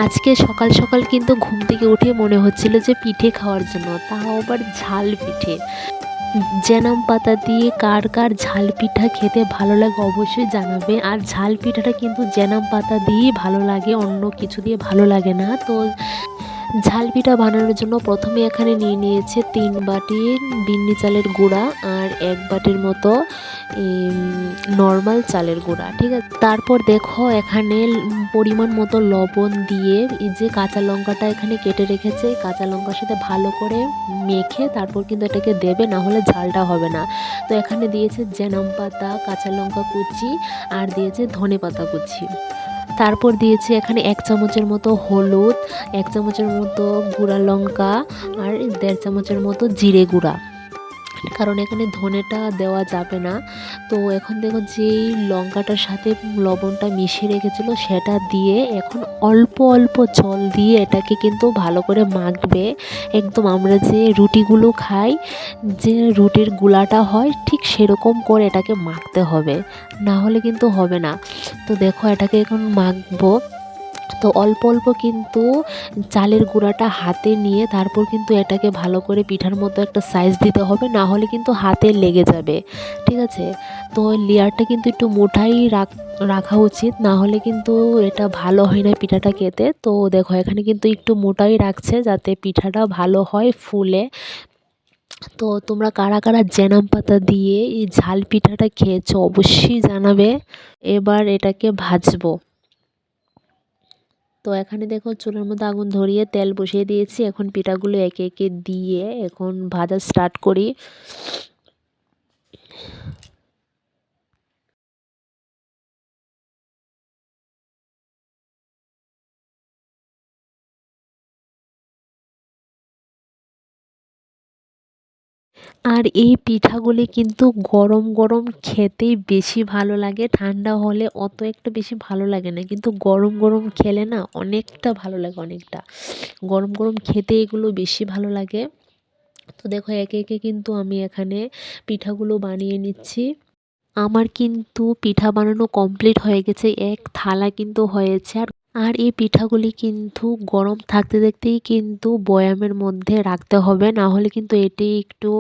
আজকে সকাল সকাল কিন্তু ঘুম থেকে উঠে মনে হচ্ছিল যে পিঠে খাওয়ার জন্য, তাও আবার ঝাল পিঠে। জেনাম পাতা দিয়ে কার কার ঝাল পিঠা খেতে ভালো লাগে অবশ্যই জানাবে। আর ঝাল পিঠাটা কিন্তু জেনাম পাতা দিয়েই ভালো লাগে, অন্য কিছু দিয়ে ভালো লাগে না। তো ঝাল পিঠা বানানোর জন্য প্রথমে এখানে নিয়ে নিয়েছে 3 বাটি বিন্নি চালের গুঁড়া আর 1 বাটির মতো নর্মাল চালের গুঁড়া, ঠিক আছে। তারপর দেখো এখানে পরিমাণ মতো লবণ দিয়ে এই যে কাঁচা লঙ্কাটা এখানে কেটে রেখেছে, কাঁচা লঙ্কার সাথে ভালো করে মেখে তারপর কিন্তু এটাকে দেবে, না হলে ঝালটা হবে না। তো এখানে দিয়েছে জেনাম পাতা, কাঁচা লঙ্কা কুচি আর দিয়েছে ধনে পাতা কুচি। তারপর দিয়েছি এখানে 1 চামচের মতো হলুদ, 1 চামচের মতো গুঁড়া লঙ্কা আর 1.5 চামচের মতো জিরে গুঁড়া, কারণ এখানে ধনেটা দেওয়া যাবে না। তো এখন দেখো যেই লঙ্কাটার সাথে লবণটা মিশিয়ে রেখেছিল সেটা দিয়ে এখন অল্প অল্প জল দিয়ে এটাকে কিন্তু ভালো করে মাখবে। একদম আমরা যে রুটিগুলো খাই, যে রুটির গুলাটা হয় ঠিক সেরকম করে এটাকে মাখতে হবে, না হলে কিন্তু হবে না। তো দেখো এটাকে এখন মাখবো। তো অল্প অল্প কিন্তু চালের গুঁড়াটা হাতে নিয়ে তারপর কিন্তু এটাকে ভালো করে পিঠার মতো একটা সাইজ দিতে হবে, না হলে কিন্তু হাতে লেগে যাবে, ঠিক আছে। তো লেয়ারটা কিন্তু একটু মোটাই রাখা উচিত, না হলে কিন্তু এটা ভালো হয় না পিঠাটা খেতে। তো দেখো এখানে কিন্তু একটু মোটাই রাখছে যাতে পিঠাটা ভালো হয় ফুলে। তো তোমরা কারা কারা জেনাম পাতা দিয়ে এই ঝাল পিঠাটা খেয়েছো অবশ্যই জানাবে। এবার এটাকে ভাজবো। তো এখানে দেখো চুলার মধ্যে আগুন ধরিয়ে তেল বসিয়ে দিয়েছি, এখন পিঠাগুলো একে একে দিয়ে এখন ভাজা স্টার্ট করি। আর এই পিঠাগুলি কিন্তু গরম গরম খেতেই বেশি ভালো লাগে, ঠান্ডা হলে অত একটা বেশি ভালো লাগে না, কিন্তু গরম গরম খেলে না অনেকটা ভালো লাগে, অনেকটা গরম গরম খেতে এগুলো বেশি ভালো লাগে। তো দেখো একে একে কিন্তু আমি এখানে পিঠাগুলো বানিয়ে নিচ্ছি। আমার কিন্তু পিঠা বানানো কমপ্লিট হয়ে গেছে, এক থালা কিন্তু হয়েছে। আর এই পিঠাগুলি কিন্তু গরম থাকতে থাকতেই কিন্তু বয়ামের মধ্যে রাখতে হবে, না হলে কিন্তু এটি একটু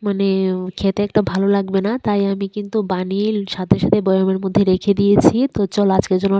মানে খেতে একটা ভালো লাগবে না। তাই আমি কিন্তু বানিয়ে সাথে সাথে বয়ামের মধ্যে রেখে দিয়েছি। তো চলো আজকের জন্য